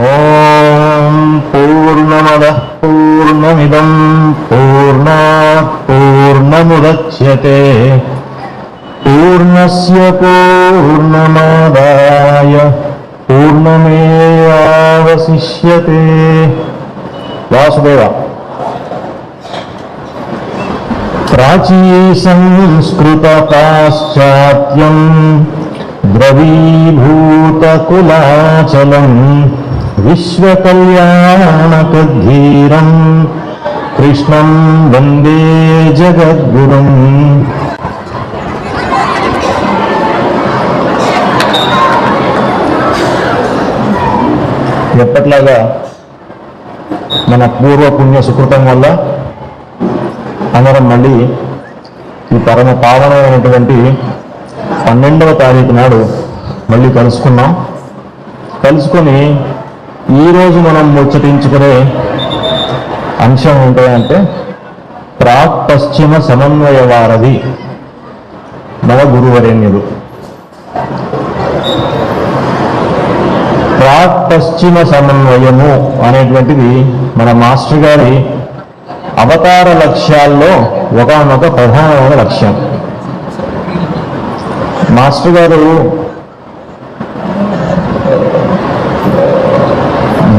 ఓం పూర్ణమదః పూర్ణమిదం పూర్ణాత్ పూర్ణముదచ్యతే పూర్ణస్య పూర్ణమాదాయ పూర్ణమేవావశిష్యతే. వాసుదేవ. ప్రాచీ సంస్కృత పాశ్చాత్యం ద్రవీభూతకులాచలం విశ్వకల్యాణకద్ధీరం కృష్ణం వందే జగద్గురుం. ఎప్పట్లాగా మన పూర్వ పుణ్య సుకృతం వల్ల అందరం మళ్ళీ ఈ పరమ పావనమైనటువంటి 12వ తారీఖు నాడు మళ్ళీ కలుసుకొని ఈరోజు మనం ముచ్చటించుకునే అంశం ఏంటంటే ప్రాక్ పశ్చిమ సమన్వయ వారధి మన గురువరేణ్యుడు. ప్రాక్ పశ్చిమ సమన్వయము అనేటువంటిది మన మాస్టర్ గారి అవతార లక్ష్యాల్లో ఒకనొక ప్రధానమైన లక్ష్యం. మాస్టర్ గారు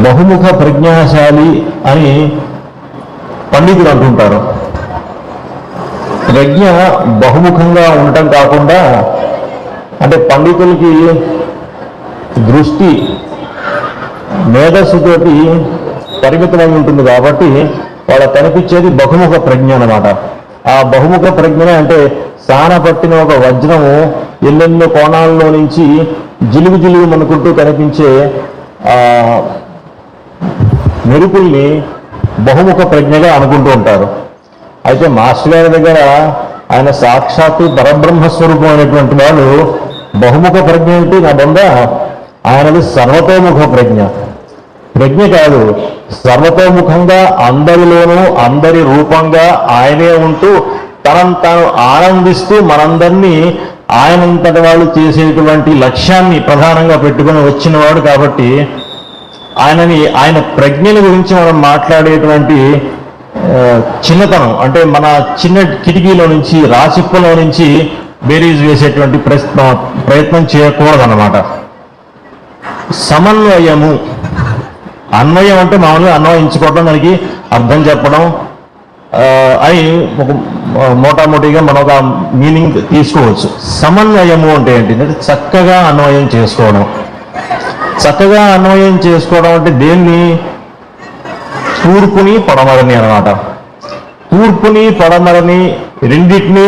బహుముఖ ప్రజ్ఞాశాలి అని పండితులు అంటుంటారు. ప్రజ్ఞ బహుముఖంగా ఉండటం కాకుండా, అంటే పండితులకి దృష్టి మేధస్సుతోటి పరిమితమై ఉంటుంది కాబట్టి వాళ్ళ కనిపించేది బహుముఖ ప్రజ్ఞ అన్నమాట. ఆ బహుముఖ ప్రజ్ఞనే అంటే సాన పట్టిన ఒక వజ్రము ఎన్నెన్నో కోణాల్లో నుంచి జిలుగు జిలుగు అనుకుంటూ కనిపించే మెరుపుల్ని బహుముఖ ప్రజ్ఞగా అనుకుంటూ ఉంటారు. అయితే మాస్టర్ గారి దగ్గర ఆయన సాక్షాత్తు పరబ్రహ్మస్వరూపం అనేటువంటి వాళ్ళు బహుముఖ ప్రజ్ఞ ఏంటి నా బంద, ఆయనది సర్వతోముఖ ప్రజ్ఞ. ప్రజ్ఞ కాదు, సర్వతోముఖంగా అందరిలోనూ అందరి రూపంగా ఆయనే ఉంటూ తనను తాను ఆనందిస్తూ మనందరినీ ఆయనంతటి వాళ్ళు చేసేటువంటి లక్ష్యాన్ని ప్రధానంగా పెట్టుకుని వచ్చినవాడు. కాబట్టి ఆయన ప్రజ్ఞల గురించి మనం మాట్లాడేటువంటి చిన్నతనం, అంటే మన చిన్న కిటికీలో నుంచి రాసిప్పలో నుంచి బేరీజ్ వేసేటువంటి ప్రయత్నం చేయకూడదన్నమాట. సమన్వయము, అన్వయం అంటే మామూలుగా అన్వయించుకోవడం, దానికి అర్థం చెప్పడం అని ఒక మోటామోటీగా మనం ఒక మీనింగ్ తీసుకోవచ్చు. సమన్వయము అంటే ఏంటి? చక్కగా అన్వయం చేసుకోవడం. చక్కగా అన్వయం చేసుకోవడం అంటే దేన్ని? తూర్పుని పడమరని అన్నమాట. తూర్పుని పడమరని రెండింటినీ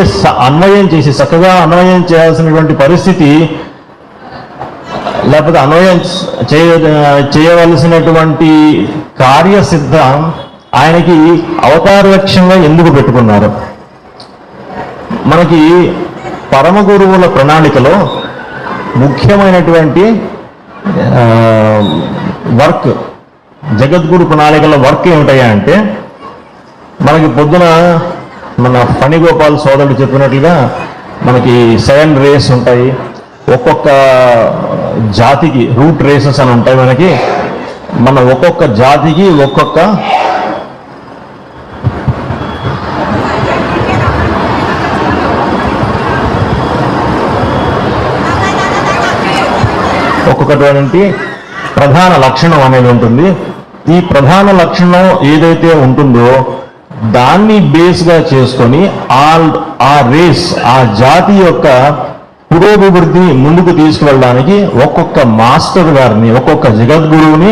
అన్వయం చేసి చక్కగా అన్వయం చేయాల్సినటువంటి పరిస్థితి, లేకపోతే అన్వయం చేయవలసినటువంటి కార్యసిద్ధం ఆయనకి అవతార లక్ష్యంగా ఎందుకు పెట్టుకున్నారు? మనకి పరమ గురువుల ప్రణాళికలో ముఖ్యమైనటువంటి వర్క్, జగద్గురు ప్రణాళికలో వర్క్ ఏమిటయ్యా అంటే, మనకి పొద్దున మన ఫణిగోపాల్ సోదరుడు చెప్పినట్లుగా మనకి 7 రేస్ ఉంటాయి. ఒక్కొక్క జాతికి రూట్ రేసెస్ అని ఉంటాయి. మన ఒక్కొక్క జాతికి ఒక్కొక్కటువంటి ప్రధాన లక్షణం అనేది ఉంటుంది. ఈ ప్రధాన లక్షణం ఏదైతే ఉంటుందో దాన్ని బేస్గా చేసుకొని ఆ రేస్, ఆ జాతి యొక్క పురోభివృద్ధి ముందుకు తీసుకువెళ్ళడానికి ఒక్కొక్క మాస్టర్ గారిని, ఒక్కొక్క జగద్గురువుని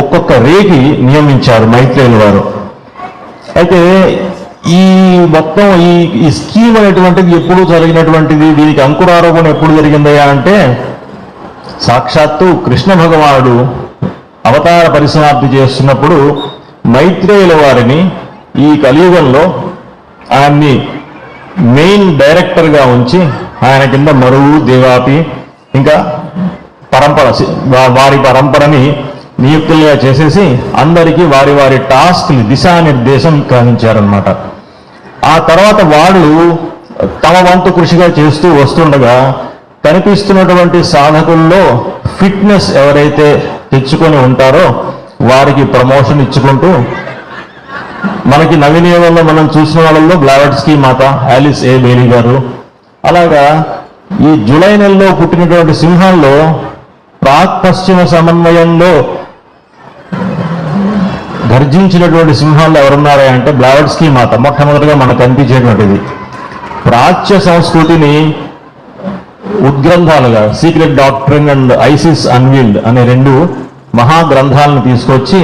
ఒక్కొక్క రేకి నియమించారు మైత్రేయుల వారు. అయితే ఈ మొత్తం ఈ స్కీమ్ అనేటువంటిది ఎప్పుడు జరిగినటువంటిది, దీనికి అంకురారోపణ ఎప్పుడు జరిగిందయ్యా అంటే, సాక్షాత్తు కృష్ణ భగవానుడు అవతార పరిసమాప్తి చేస్తున్నప్పుడు మైత్రేయుల వారిని ఈ కలియుగంలో ఆయన్ని మెయిన్ డైరెక్టర్గా ఉంచి ఆయన కింద మరువు, దేవాపి ఇంకా వారి పరంపరని నియుక్తులుగా చేసేసి అందరికీ వారి వారి టాస్క్ని దిశానిర్దేశం కావించారనమాట. ఆ తర్వాత వాళ్ళు తమ వంతు కృషిగా చేస్తూ వస్తుండగా కనిపిస్తున్నటువంటి సాధకుల్లో ఫిట్నెస్ ఎవరైతే తెచ్చుకొని ఉంటారో వారికి ప్రమోషన్ ఇచ్చుకుంటూ, మనకి నవీన యుగంలో మనం చూసిన వాళ్ళలో బ్లావెట్స్కీ మాత, ఆలిస్ ఏ బేరీ గారు, అలాగా ఈ జూలై నెలలో పుట్టినటువంటి సింహాల్లో ప్రాక్ పశ్చిమ సమన్వయంలో గర్జించినటువంటి సింహాల్లో ఎవరున్నారా అంటే బ్లావెట్స్కీ మాత మొట్టమొదటిగా మనకు కనిపించేటువంటిది. ప్రాచ్య సంస్కృతిని ఉద్గ్రంథాలుగా secret doctrine and Isis unveiled అనే 2 మహాగ్రంథాలను తీసుకొచ్చి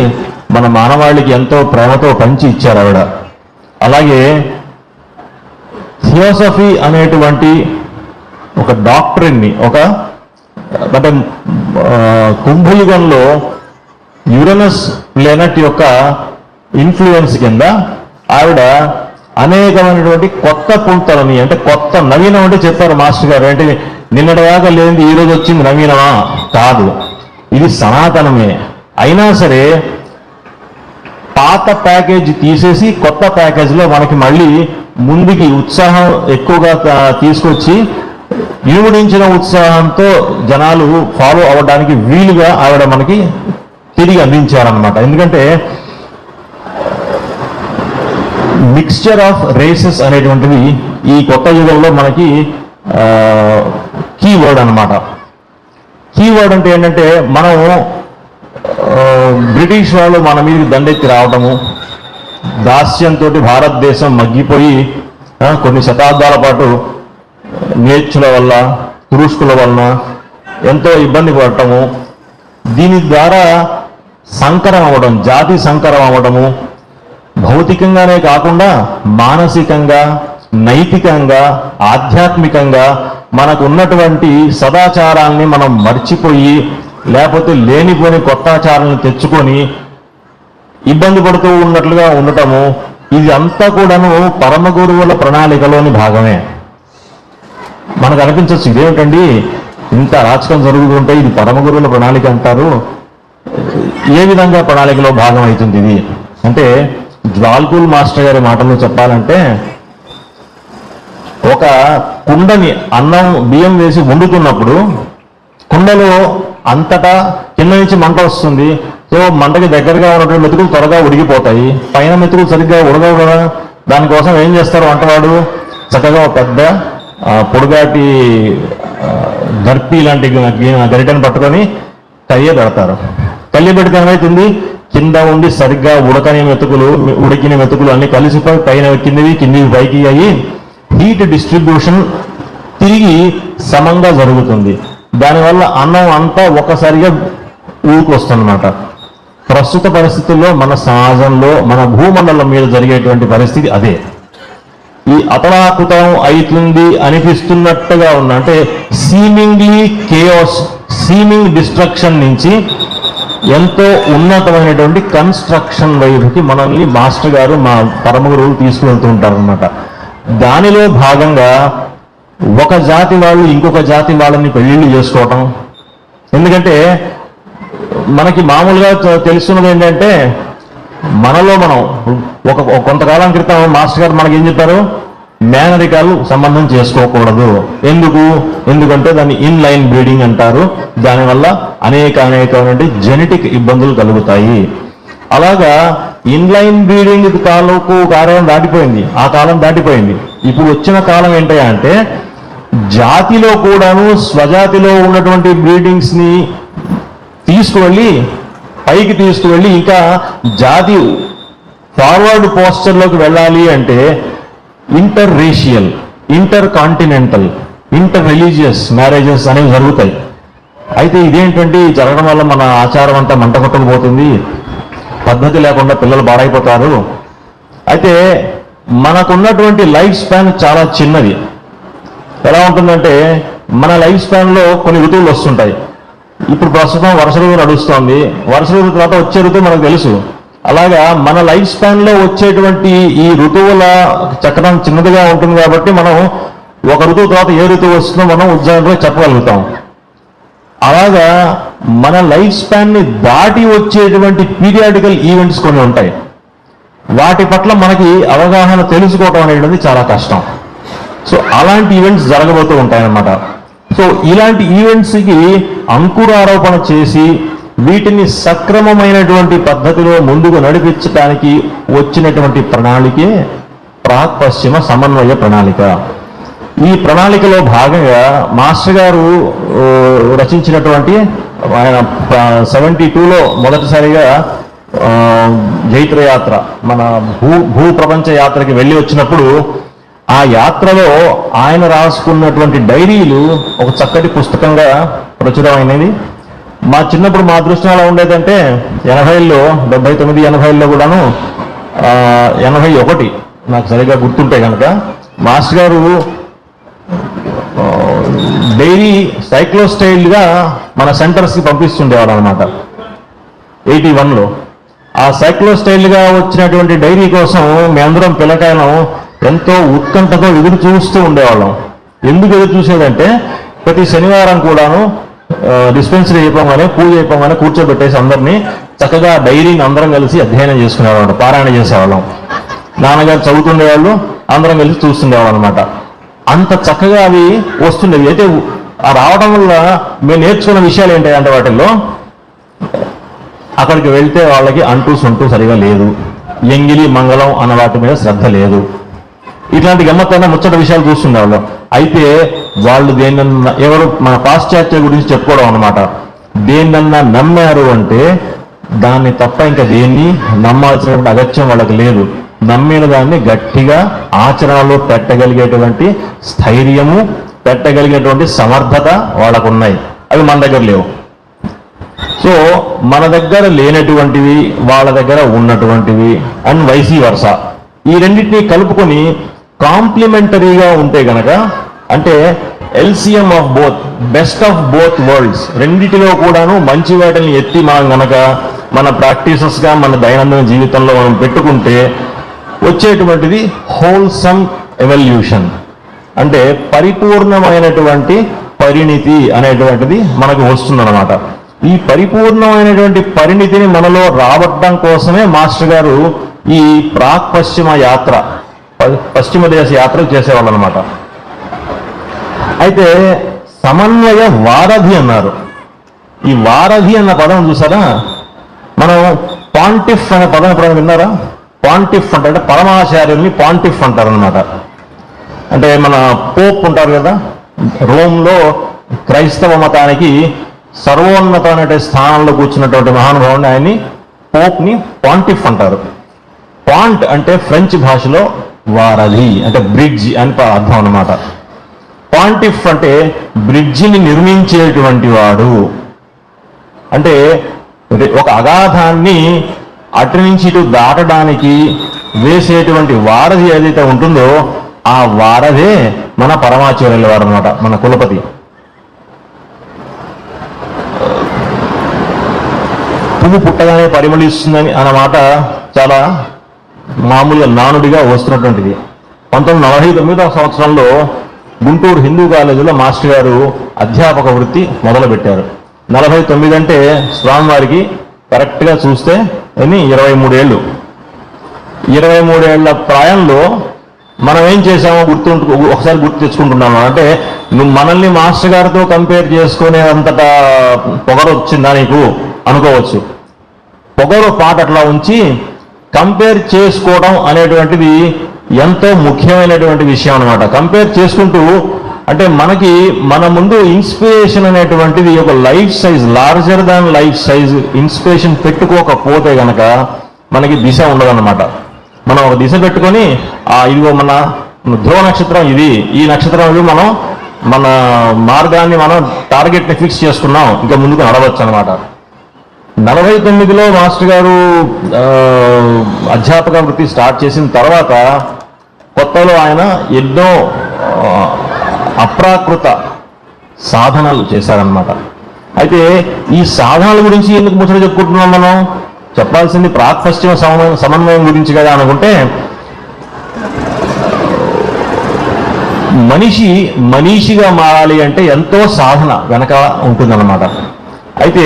మన మానవాళికి ఎంతో ప్రేమతో పంచి ఇచ్చారు ఆవిడ. అలాగే థియోసఫీ అనేటువంటి ఒక డాక్ట్రిన్ని అంటే కుంభయుగంలో యురేనస్ ప్లానెట్ యొక్క ఇన్ఫ్లుయెన్స్ కింద ఆవిడ అనేకమైనటువంటి కొత్త పుంతలని, అంటే కొత్త నవీనం అంటే చెప్పారు మాస్టర్ గారు, అంటే నిన్నటిదాకా లేనిది ఈ రోజు వచ్చింది నవీనమా కాదు, ఇది సనాతనమే. అయినా సరే పాత ప్యాకేజ్ తీసేసి కొత్త ప్యాకేజ్లో మనకి మళ్ళీ ముందుకి ఉత్సాహం ఎక్కువగా తీసుకొచ్చి ఇనుమడించిన ఉత్సాహంతో జనాలు ఫాలో అవ్వడానికి వీలుగా ఆవిడ మనకి తిరిగి అందించారనమాట. ఎందుకంటే మిక్స్చర్ ఆఫ్ రేసెస్ అనేటువంటిది ఈ కొత్త యుగంలో మనకి కీవర్డ్ అనమాట. కీవర్డ్ అంటే ఏంటంటే మనం బ్రిటిష్ వాళ్ళు మన మీదకి దండెత్తి రావటము, దాస్యంతో భారతదేశం మగ్గిపోయి కొన్ని శతాబ్దాల పాటు నేర్చుల వల్ల, తురుష్కుల వలన ఎంతో ఇబ్బంది పడటము, దీని ద్వారా సంకరం అవ్వడం, జాతి సంకరం అవ్వడము, భౌతికంగానే కాకుండా మానసికంగా, నైతికంగా, ఆధ్యాత్మికంగా మనకు ఉన్నటువంటి సదాచారాల్ని మనం మర్చిపోయి, లేకపోతే లేనిపోని కొత్త ఆచారాలను తెచ్చుకొని ఇబ్బంది పడుతూ ఉన్నట్లుగా ఉండటము, ఇది అంతా కూడాను పరమ గురువుల ప్రణాళికలోని భాగమే. మనకు అనిపించవచ్చు ఇదేమిటండి ఇంత అరాచకం జరుగుతుంటే ఇది పరమ గురువుల ప్రణాళిక అంటారు, ఏ విధంగా ప్రణాళికలో భాగం అవుతుంది ఇది అంటే, జ్వాల్కూల్ మాస్టర్ గారి మాటల్లో చెప్పాలంటే, ఒక కుండని అన్నం బియ్యం వేసి వండుతున్నప్పుడు కుండలో అంతటా కింద నుంచి మంట వస్తుంది. సో మంటకి దగ్గరగా ఉన్నటువంటి మెతుకులు త్వరగా ఉడికిపోతాయి, పైన మెతుకులు సరిగ్గా ఉడగవు కదా. దానికోసం ఏం చేస్తారు వంటవాడు, చక్కగా ఒక పెద్ద పొడుగాటి దర్పీ లాంటి గరిటెను పట్టుకొని కయ్య పెడతారు. కయ్య పెడితే ఏమవుతుంది, కింద ఉండి సరిగ్గా ఉడికిన మెతుకులు అన్ని కలిసిపోయి పైన కిందివి పైకి అయ్యి హీట్ డిస్ట్రిబ్యూషన్ తిరిగి సమంగా జరుగుతుంది. దానివల్ల అన్నం అంతా ఒకసారిగా ఊరుకొస్తుందన్నమాట. ప్రస్తుత పరిస్థితుల్లో మన సమాజంలో, మన భూమండలం మీద జరిగేటువంటి పరిస్థితి అదే. ఈ అతలాకుతం అవుతుంది అనిపిస్తున్నట్టుగా ఉన్న, అంటే సీమింగ్లీ కేయోస్, సీమింగ్ డిస్ట్రక్షన్ నుంచి ఎంతో ఉన్నతమైనటువంటి కన్స్ట్రక్షన్ వైపుకి మనల్ని మాస్టర్ గారు, మా పరమ గురువులు తీసుకువెళ్తూ ఉంటారనమాట. దానిలో భాగంగా ఒక జాతి వాళ్ళు ఇంకొక జాతి వాళ్ళని పెళ్లిళ్ళు చేసుకోవటం. ఎందుకంటే మనకి మామూలుగా తెలుస్తున్నది ఏంటంటే, మనలో మనం కొంతకాలం క్రితం మాస్టర్ గారు మనకి ఏం చెప్పారు, మేనరికాలు సంబంధం చేసుకోకూడదు. ఎందుకంటే దాన్ని ఇన్ లైన్ బ్రీడింగ్ అంటారు, దానివల్ల అనేకమైన జెనెటిక్ ఇబ్బందులు కలుగుతాయి. అలాగా ఇన్ లైన్ బ్రీడింగ్ కాలం దాటిపోయింది, ఆ కాలం దాటిపోయింది. ఇప్పుడు వచ్చిన కాలం ఏంటంటే అంటే, జాతిలో కూడాను స్వజాతిలో ఉన్నటువంటి బ్రీడింగ్స్ ని తీసుకువెళ్ళి పైకి తీసుకువెళ్ళి ఇంకా జాతి ఫార్వర్డ్ పోస్చర్లోకి వెళ్ళాలి అంటే inter racial, inter continental, inter religious marriages అనేవి జరుగుతాయి. అయితే ఇదేంటంటే జరగడం వల్ల మన ఆచారం అంతా మంట కొట్టకపోతుంది, పద్ధతి లేకుండా పిల్లలు బాడైపోతారు. అయితే మనకున్నటువంటి లైఫ్ స్పాన్ చాలా చిన్నది. ఎలా ఉంటుందంటే, మన లైఫ్ స్పాన్లో కొన్ని ఋతువులు వస్తుంటాయి. ఇప్పుడు ప్రస్తుతం వర్ష ఋతువు నడుస్తోంది, వర్ష ఋతువు తర్వాత వచ్చే ఋతువు మనకు తెలుసు. అలాగా మన లైఫ్ స్పాన్లో వచ్చేటువంటి ఈ ఋతువుల చక్రం చిన్నదిగా ఉంటుంది కాబట్టి మనం ఒక ఋతువు తర్వాత ఏ ఋతువు వస్తుందో మనం ఉజ్జాయింపుగా చెప్పగలుగుతాం. అలాగా మన లైఫ్ స్పాన్ని దాటి వచ్చేటువంటి పీరియాడికల్ ఈవెంట్స్ కొన్ని ఉంటాయి. వాటి పట్ల మనకి అవగాహన తెలుసుకోవడం అనేది చాలా కష్టం. సో అలాంటి ఈవెంట్స్ జరగబోతూ ఉంటాయన్నమాట. సో ఇలాంటి ఈవెంట్స్కి అంకురారోపణ చేసి వీటిని సక్రమమైనటువంటి పద్ధతిలో ముందుకు నడిపించడానికి వచ్చినటువంటి ప్రణాళికే ప్రాక్ పశ్చిమ సమన్వయ ప్రణాళిక. ఈ ప్రణాళికలో భాగంగా మాస్టర్ గారు రచించినటువంటి ఆయన 72లో మొదటిసారిగా జైత్రయాత్ర మన భూ ప్రపంచ యాత్రకి వెళ్ళి వచ్చినప్పుడు ఆ యాత్రలో ఆయన రాసుకున్నటువంటి డైరీలు ఒక చక్కటి పుస్తకంగా ప్రచురమైనది. మా చిన్నప్పుడు మా దృష్టి ఎలా ఉండేదంటే 80ల్లో 79 80ల్లో కూడాను 81 నాకు సరిగా గుర్తుంటే కనుక మాస్టర్ గారు డైరీ సైక్లోస్టైల్గా మన సెంటర్స్కి పంపిస్తుండేవాడు అనమాట 81లో. ఆ సైక్లోస్టైల్గా వచ్చినటువంటి డైరీ కోసం మేమందరం పిల్లకాయలం ఎంతో ఉత్కంఠతో ఎదురు చూస్తూ ఉండేవాళ్ళం. ఎందుకు ఎదురు చూసేదంటే ప్రతి శనివారం కూడాను డిస్పెన్సరీ అయిపోగానే పూజ అయిపోగానే కూర్చోబెట్టేసి అందరినీ చక్కగా డైరీని అందరం కలిసి అధ్యయనం చేసుకునేవాళ్ళం, పారాయణ చేసేవాళ్ళం. నాన్నగారు చదువుతుండేవాళ్ళు, అందరం కలిసి చూస్తుండేవాళ్ళం అనమాట. అంత చక్కగా అవి వస్తుండేవి. అయితే ఆ రావడం వల్ల మేము నేర్చుకున్న విషయాలు ఏంటంటే వాటిల్లో అక్కడికి వెళ్తే వాళ్ళకి అంటూ సొంటూ సరిగా లేదు, ఎంగిలి మంగళం అన్న వాటి మీద శ్రద్ధ లేదు, ఇట్లాంటి గమ్మత్తైన ముచ్చట విషయాలు చూస్తుండేవాళ్ళం. అయితే వాళ్ళు దేన్నన్నా ఎవరు మన పాశ్చాత్య గురించి చెప్పుకోవడం అనమాట, దేన్నన్నా నమ్మారు అంటే దాన్ని తప్ప ఇంకా దేన్ని నమ్మాల్సినటువంటి అగత్యం వాళ్ళకి లేదు. నమ్మిన దాన్ని గట్టిగా ఆచరణలో పెట్టగలిగేటువంటి స్థైర్యము, పెట్టగలిగేటువంటి సమర్థత వాళ్ళకు ఉన్నాయి. అవి మన దగ్గర లేవు. సో మన దగ్గర లేనటువంటివి వాళ్ళ దగ్గర ఉన్నటువంటివి అండ్ వైసీ వర్స, ఈ రెండింటినీ కలుపుకొని కాంప్లిమెంటరీగా ఉంటే గనక, అంటే LCM of both, best of both worlds, రెండిటిలో కూడాను మంచి వాటిని ఎత్తి మనం గనక మన ప్రాక్టీసెస్గా మన దైనందిన జీవితంలో మనం పెట్టుకుంటే వచ్చేటువంటిది హోల్సమ్ ఎవల్యూషన్, అంటే పరిపూర్ణమైనటువంటి పరిణితి అనేటువంటిది మనకు వస్తుందన్నమాట. ఈ పరిపూర్ణమైనటువంటి పరిణితిని మనలో రావడం కోసమే మాస్టర్ గారు ఈ ప్రాక్ పశ్చిమ యాత్ర, పశ్చిమ దేశ యాత్ర చేసేవాళ్ళు అనమాట. అయితే సమన్వయ వారధి అన్నారు. ఈ వారధి అన్న పదం చూసారా, మనం పాంటిఫ్ అనే పదం ఎప్పుడైనా విన్నారా? పాంటిఫ్ అంటే పరమాచార్యుల్ని పాంటిఫ్ అంటారు అనమాట. అంటే మన పోప్ ఉంటారు కదా, రోమ్లో క్రైస్తవ మతానికి సర్వోన్నత అనే స్థానంలో కూర్చున్నటువంటి మహానుభావుని ఆయన్ని పోప్ని పాంటిఫ్ అంటారు. పాంట్ అంటే ఫ్రెంచ్ భాషలో వారధి అంటే బ్రిడ్జ్ అని అర్థం అనమాట. పాంటిఫ్ అంటే బ్రిడ్జిని నిర్మించేటువంటి వాడు, అంటే ఒక అగాధాన్ని అటు నుంచి ఇటు దాటడానికి వేసేటువంటి వారధి ఏదైతే ఉంటుందో ఆ వారధే మన పరమాచార్యుల వారు అనమాట, మన కులపతి. పువ్వు పుట్టగానే పరిమళిస్తుందని అన్నమాట చాలా మామూలుగా నానుడిగా వస్తున్నటువంటిది. 1949వ సంవత్సరంలో గుంటూరు హిందూ కాలేజీలో మాస్టర్ గారు అధ్యాపక వృత్తి మొదలుపెట్టారు. 49 అంటే స్వామివారికి కరెక్ట్గా చూస్తే అని 23 ఏళ్ళు. 23 ఏళ్ల ప్రాయంలో మనం ఏం చేసామో ఒకసారి గుర్తు తెచ్చుకుంటున్నాము. అంటే నువ్వు మనల్ని మాస్టర్ గారితో కంపేర్ చేసుకునేంతటా పొగరు వచ్చిందా నీకు అనుకోవచ్చు. పొగరు పాట అట్లా ఉంచి కంపేర్ చేసుకోవడం అనేటువంటిది ఎంతో ముఖ్యమైనటువంటి విషయం అనమాట. కంపేర్ చేసుకుంటూ అంటే మనకి మన ముందు ఇన్స్పిరేషన్ అనేటువంటిది ఒక life size, larger than life size inspiration పెట్టుకోకపోతే గనక మనకి దిశ ఉండదన్నమాట. మనం ఒక దిశ పెట్టుకొని ఇదిగో మన ధ్రువ నక్షత్రం ఇది, ఈ నక్షత్రం ఇది, మనం మన మార్గాన్ని మనం టార్గెట్ని ఫిక్స్ చేసుకున్నాం, ఇంకా ముందుకు నడవచ్చు అనమాట. 49లో మాస్టర్ గారు అధ్యాపక వృత్తి స్టార్ట్ చేసిన తర్వాత కొత్తలో ఆయన ఎన్నో అప్రాకృత సాధనలు చేశారనమాట. అయితే ఈ సాధనల గురించి ఎందుకు ముచ్చట చెప్పుకుంటున్నాం? మనం చెప్పాల్సింది ప్రాక్ పశ్చిమ సమన్వయం గురించి కదా అనుకుంటే, మనిషిగా మారాలి అంటే ఎంతో సాధన వెనక ఉంటుందన్నమాట. అయితే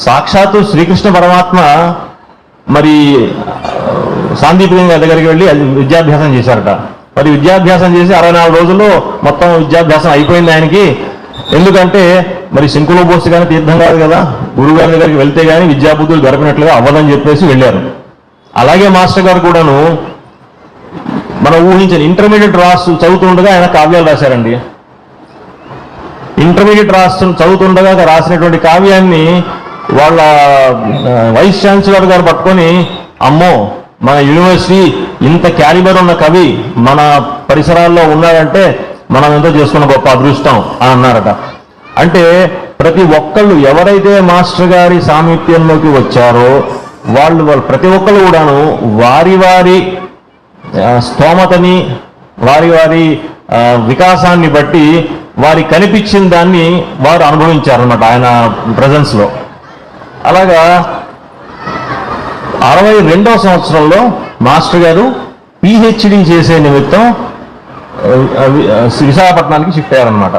సాక్షాత్తు శ్రీకృష్ణ పరమాత్మ మరి సాందీపని దగ్గరికి వెళ్ళి విద్యాభ్యాసం చేశారట. మరి విద్యాభ్యాసం చేసి 64 రోజుల్లో మొత్తం విద్యాభ్యాసం అయిపోయింది ఆయనకి. ఎందుకంటే మరి శంకులో పోస్తే కానీ తీర్థం కాదు కదా, గురువు గారి దగ్గరికి వెళ్తే కానీ విద్యాబుద్ధులు గడిపినట్లుగా అవ్వదని చెప్పేసి వెళ్ళారు. అలాగే మాస్టర్ గారు కూడాను మనం ఊహించిన ఇంటర్మీడియట్ చదువుతుండగా ఆయన కావ్యాలు రాశారండి. ఇంటర్మీడియట్ చదువుతుండగా రాసినటువంటి కావ్యాన్ని వాళ్ళ వైస్ ఛాన్సలర్ గారు పట్టుకొని, అమ్మో మన యూనివర్సిటీ ఇంత క్యాలిబర్ ఉన్న కవి మన పరిసరాల్లో ఉన్నాడంటే మనం ఎంతో చేసుకున్న గొప్ప అదృష్టం అని అన్నారట. అంటే ప్రతి ఒక్కళ్ళు ఎవరైతే మాస్టర్ గారి సామీప్యంలోకి వచ్చారో వాళ్ళు ప్రతి ఒక్కళ్ళు కూడాను వారి వారి స్తోమతని వారి వారి వికాసాన్ని బట్టి వారికి కనిపించిన దాన్ని వారు అనుభవించారన్నమాట ఆయన ప్రజెన్స్లో. అలాగా 62వ సంవత్సరంలో మాస్టర్ గారు పిహెచ్డి చేసే నిమిత్తం విశాఖపట్నానికి షిఫ్ట్ అయ్యారనమాట.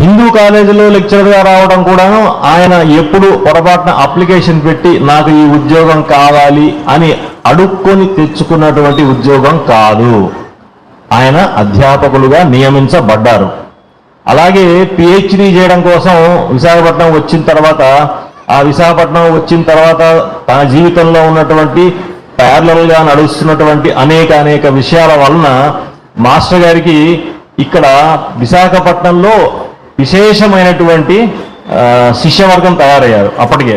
హిందూ కాలేజీలో లెక్చరర్గా రావడం కూడాను ఆయన ఎప్పుడు పొరపాటున అప్లికేషన్ పెట్టి నాకు ఈ ఉద్యోగం కావాలి అని అడుక్కొని తెచ్చుకున్నటువంటి ఉద్యోగం కాదు. ఆయన అధ్యాపకులుగా నియమించబడ్డారు. అలాగే పిహెచ్డి చేయడం కోసం విశాఖపట్నం వచ్చిన తర్వాత తన జీవితంలో ఉన్నటువంటి ప్యారలల్గా నడుస్తున్నటువంటి అనేక విషయాల వలన మాస్టర్ గారికి ఇక్కడ విశాఖపట్నంలో విశేషమైనటువంటి శిష్యవర్గం తయారయ్యారు. అప్పటికే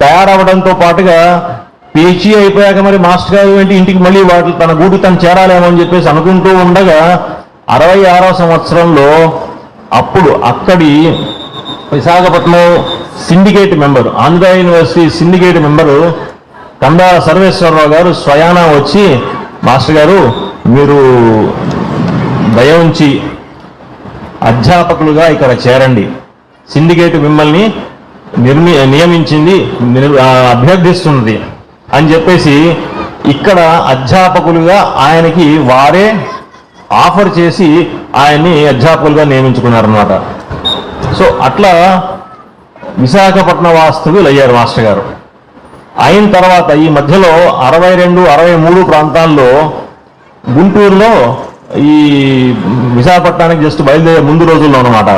తయారవడంతో పాటుగా పిహెచ్డి అయిపోయాక మరి మాస్టర్ గారు ఏంటి ఇంటికి మళ్ళీ తన గూడు తను చేరాలేమో అని చెప్పేసి అనుకుంటూ ఉండగా 66వ సంవత్సరంలో అప్పుడు అక్కడి Visakhapatnam syndicate member, Andhra university syndicate member Kandala Sarveswararao గారు స్వయానా వచ్చి, మాస్టర్ గారు మీరు దయ ఉంచి అధ్యాపకులుగా ఇక్కడ చేరండి, సిండికేట్ మిమ్మల్ని నియమించింది అభ్యర్థిస్తున్నది అని చెప్పేసి ఇక్కడ అధ్యాపకులుగా ఆయనకి వారే ఆఫర్ చేసి ఆయన్ని అధ్యాపకులుగా నియమించుకున్నారన్నమాట. సో అట్లా విశాఖపట్నం వాస్తవ్యులు అయ్యారు మాస్టర్ గారు. అయిన తర్వాత ఈ మధ్యలో 62, 63 ప్రాంతాల్లో గుంటూరులో ఈ విశాఖపట్నానికి జస్ట్ బయలుదేరే ముందు రోజుల్లో అన్నమాట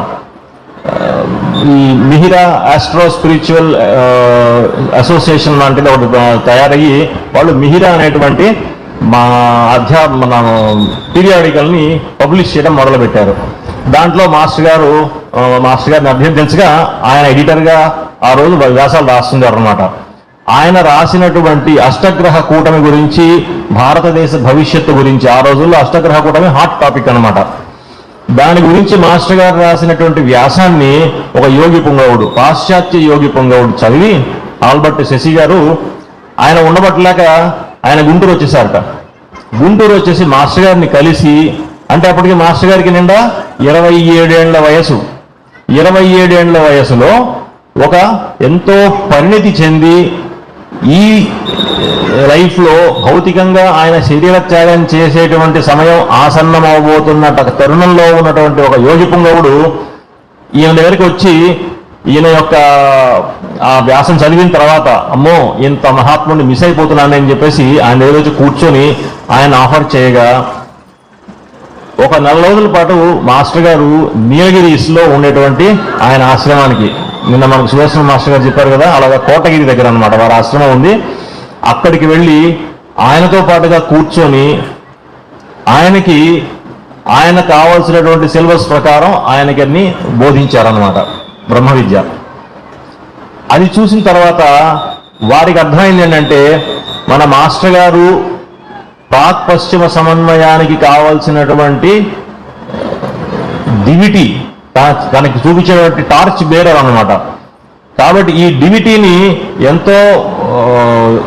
ఈ మిహిరా ఆస్ట్రో స్పిరిచువల్ అసోసియేషన్ లాంటిది ఒకటి తయారయ్యి వాళ్ళు మిహిరా అనేటువంటి మన పీరియాడికల్ని పబ్లిష్ చేయడం మొదలుపెట్టారు. దాంట్లో మాస్టర్ గారిని అభ్యర్థించగా ఆయన ఎడిటర్గా ఆ రోజు వ్యాసాలు రాస్తున్నారు అన్నమాట. ఆయన రాసినటువంటి అష్టగ్రహ కూటమి గురించి, భారతదేశ భవిష్యత్తు గురించి, ఆ రోజుల్లో అష్టగ్రహ కూటమి హాట్ టాపిక్ అన్నమాట. దాని గురించి మాస్టర్ గారు రాసినటువంటి వ్యాసాన్ని ఒక యోగి పుంగవుడు, పాశ్చాత్య యోగి పుంగవుడు చదివి ఆల్బర్ట్ శశి గారు ఆయన ఉండబట్టలేక ఆయన గుంటూరు వచ్చేసారట. గుంటూరు వచ్చేసి మాస్టర్ గారిని కలిసి, అంటే అప్పటికి మాస్టర్ గారికి నిండా 27 ఏళ్ల వయసు. 27 ఏళ్ల వయసులో ఒక ఎంతో పరిణితి చెంది ఈ లైఫ్లో భౌతికంగా ఆయన శరీర త్యాగం చేసేటువంటి సమయం ఆసన్నమవబోతున్న తరుణంలో ఉన్నటువంటి ఒక యోగి పుంగవుడు ఈయన దగ్గరికి వచ్చి ఈయన యొక్క ఆ వ్యాసం చదివిన తర్వాత అమ్మో ఇంత మహాత్ముడిని మిస్ అయిపోతున్నానని చెప్పేసి ఆయన దగ్గర వచ్చి కూర్చొని ఆయన ఆఫర్ చేయగా ఒక 4 రోజుల పాటు మాస్టర్ గారు నీలగిరిలో ఉండేటువంటి ఆయన ఆశ్రమానికి, నిన్న మనకు సుదర్శన మాస్టర్ గారు చెప్పారు కదా, అలాగా కోటగిరి దగ్గర అన్నమాట వారి ఆశ్రమం ఉంది. అక్కడికి వెళ్ళి ఆయనతో పాటుగా కూర్చొని ఆయన కావాల్సినటువంటి సిలబస్ ప్రకారం ఆయనకి అన్ని బోధించారన్నమాట, బ్రహ్మ విద్య. అది చూసిన తర్వాత వారికి అర్థమైంది ఏంటంటే మన మాస్టర్ గారు పాక్ పశ్చిమ సమన్వయానికి కావాల్సినటువంటి డివిటీ తనకి చూపించేటువంటి టార్చ్ బేరర్ అన్నమాట. కాబట్టి ఈ డివిటీని ఎంతో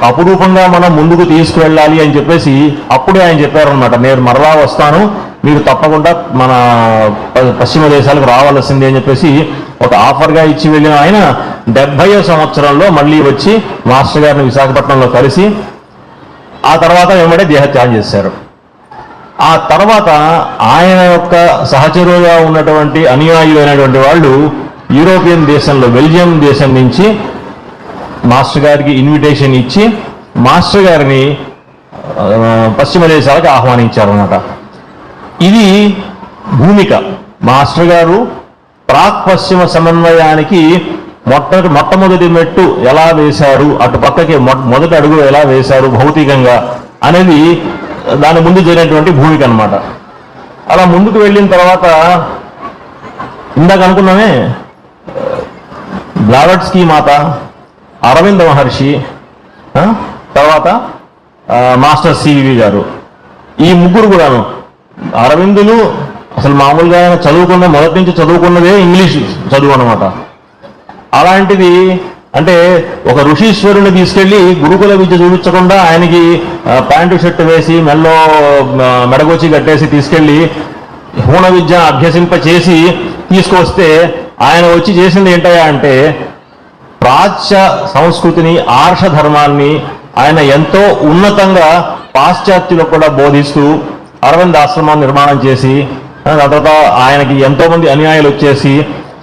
అపురూపంగా మనం ముందుకు తీసుకువెళ్ళాలి అని చెప్పేసి అప్పుడే ఆయన చెప్పారనమాట, నేను మరలా వస్తాను, మీరు తప్పకుండా మన పశ్చిమ దేశాలకు రావాల్సిందే అని చెప్పేసి ఒక ఆఫర్గా ఇచ్చి వెళ్ళిన ఆయన 70వ సంవత్సరంలో మళ్ళీ వచ్చి మాస్టర్ గారిని విశాఖపట్నంలో కలిసి ఆ తర్వాత వెంబడే దేహత్యాగం చేశారు. ఆ తర్వాత ఆయన యొక్క సహచరుగా ఉన్నటువంటి అనుయాయులైనటువంటి వాళ్ళు యూరోపియన్ దేశంలో బెల్జియం దేశం నుంచి మాస్టర్ గారికి ఇన్విటేషన్ ఇచ్చి మాస్టర్ గారిని పశ్చిమ దేశాలకు ఆహ్వానించారన్నమాట. ఇది భూమిక. మాస్టర్ గారు ప్రాక్ పశ్చిమ సమన్వయానికి మొట్టమొదటి మెట్టు ఎలా వేశారు, అటు పక్కకి మొదటి అడుగు ఎలా వేశారు భౌతికంగా అనేది దాని ముందు జరిగినటువంటి భూమిక అన్నమాట. అలా ముందుకు వెళ్ళిన తర్వాత ఇందాక అనుకున్నామే బ్లావట్స్కీ మాత, అరవింద మహర్షి, తర్వాత మాస్టర్ సివి గారు, ఈ ముగ్గురు కూడాను. అరవిందులు అసలు మామూలుగా చదువుకున్న మొదటి నుంచి చదువుకున్నదే ఇంగ్లీష్ చదువు అనమాట. అలాంటిది అంటే ఒక ఋషీశ్వరుని తీసుకెళ్లి గురుకుల విద్య చూపించకుండా ఆయనకి ప్యాంటు షర్ట్ వేసి మెల్లో మెడగోచి కట్టేసి తీసుకెళ్లి హూణ విద్య అభ్యసింప చేసి తీసుకొస్తే ఆయన వచ్చి చేసింది ఏంటయ్యా అంటే ప్రాచ్య సంస్కృతిని, ఆర్ష ధర్మాన్ని ఆయన ఎంతో ఉన్నతంగా పాశ్చాత్యులకు కూడా బోధిస్తూ అరవింద్ ఆశ్రమాన్ని నిర్మాణం చేసి తర్వాత ఆయనకి ఎంతో మంది అనుయాయులు వచ్చేసి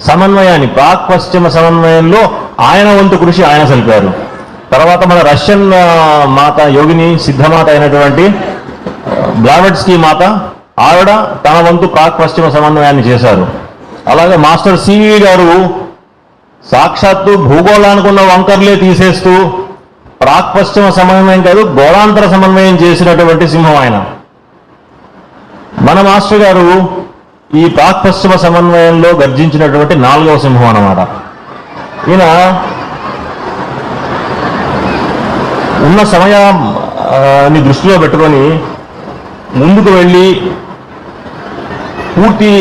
సమన్వయాన్ని, ప్రాక్ పశ్చిమ సమన్వయంలో ఆయన వంతు కృషి ఆయన సలిపారు. తర్వాత మన రష్యన్ మాత యోగిని సిద్ధమాత అయినటువంటి బ్లావట్స్కీ మాత, ఆవిడ తన వంతు ప్రాక్ పశ్చిమ సమన్వయాన్ని చేశారు. అలాగే మాస్టర్ సివి గారు సాక్షాత్తు భూగోళానికి ఉన్న వంకర్లే తీసేస్తూ ప్రాక్ పశ్చిమ సమన్వయం కాదు గోళాంతర సమన్వయం చేసినటువంటి సింహం ఆయన. మన మాస్టర్ గారు ఈ ప్రాక్ పశ్చిమ సమన్వయంలో గర్జించినటువంటి 4వ సింహం అన్నమాట. ఈయన ఉన్న సమయాన్ని దృష్టిలో పెట్టుకొని ముందుకు వెళ్ళి పూర్తి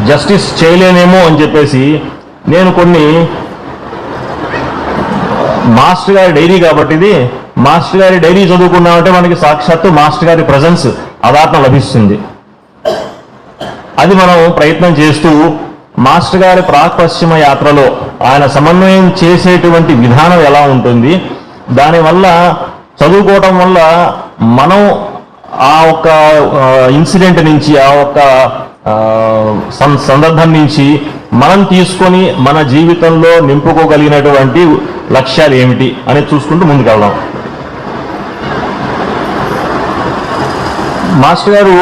జస్టిస్ చేయలేనేమో అని చెప్పేసి నేను కొన్ని మాస్టర్ గారి డైరీ కాబట్టి ఇది మాస్టర్ గారి డైరీ చదువుకున్నామంటే మనకి సాక్షాత్తు మాస్టర్ గారి ప్రజెన్స్ ఆధారం లభిస్తుంది. అది మనం ప్రయత్నం చేస్తూ మాస్టర్ గారి ప్రాక్ పశ్చిమ యాత్రలో ఆయన సమన్వయం చేసేటువంటి విధానం ఎలా ఉంటుంది, దానివల్ల చదువుకోవటం వల్ల మనం ఆ ఒక్క ఇన్సిడెంట్ నుంచి, ఆ ఒక్క సందర్భం నుంచి మనం తీసుకొని మన జీవితంలో నింపుకోగలిగినటువంటి లక్ష్యాలు ఏమిటి అనేది చూసుకుంటూ ముందుకెళ్దాం. మాస్టర్ గారు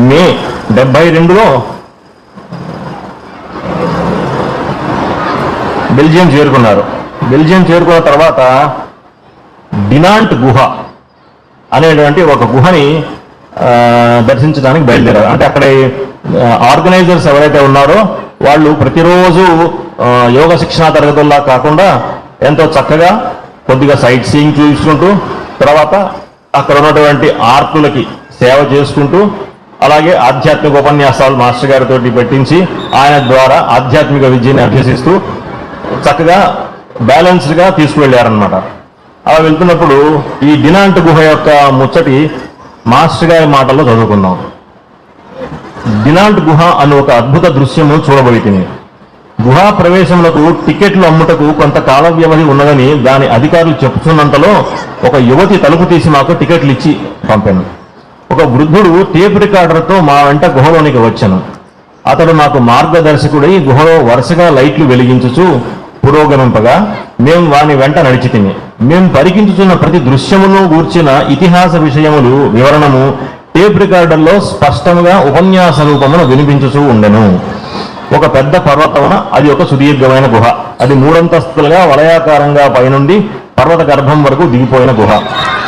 మే 72లో బెల్జియం చేరుకున్నారు. బెల్జియం చేరుకున్న తర్వాత డినాంట్ గుహ అనేటువంటి ఒక గుహని దర్శించడానికి బయలుదేరారు. అంటే అక్కడ ఆర్గనైజర్స్ ఎవరైతే ఉన్నారో వాళ్ళు ప్రతిరోజు యోగ శిక్షణా తరగతుల్లా కాకుండా ఎంతో చక్కగా కొద్దిగా సైట్ సీయింగ్ చూసుకుంటూ, తర్వాత అక్కడ ఉన్నటువంటి ఆర్తులకి సేవ చేసుకుంటూ, అలాగే ఆధ్యాత్మిక ఉపన్యాసాలు మాస్టర్ గారితో పెట్టించి ఆయన ద్వారా ఆధ్యాత్మిక విద్యని అభ్యసిస్తూ చక్కగా బ్యాలెన్స్డ్గా తీసుకువెళ్ళారనమాట. అలా వెళ్తున్నప్పుడు ఈ డినాంట్ గుహ యొక్క ముచ్చటి మాస్టర్ గారి మాటల్లో చదువుకుందాం. డినాంట్ గుహ అనే ఒక అద్భుత దృశ్యము చూడబోతుంది. గుహా ప్రవేశములకు టికెట్లు అమ్ముటకు కొంత కాల వ్యవధి ఉన్నదని దాని అధికారులు చెప్తున్నంతలో ఒక యువతి తలుపు తీసి మాకు టికెట్లు ఇచ్చి పంపాను. ఒక వృద్ధుడు టేప్ రికార్డర్తో మా వెంట గుహలోనికి వచ్చాను. అతడు నాకు మార్గదర్శకుడై గుహలో వరుసగా లైట్లు వెలిగించుచు పురోగమింపగా మేము వాని వెంట నడిచితిమి. మేము పరికించుచున్న ప్రతి దృశ్యమును గూర్చిన ఇతిహాస విషయములు వివరణము టేప్ రికార్డర్లో స్పష్టంగా ఉపన్యాస రూపమును వినిపించుచూ ఉండెను. ఒక పెద్ద పర్వతమున అది ఒక సుదీర్ఘమైన గుహ. అది 3 అంతస్తులుగా వలయాకారంగా పైనుండి పర్వత గర్భం వరకు దిగిపోయిన గుహ.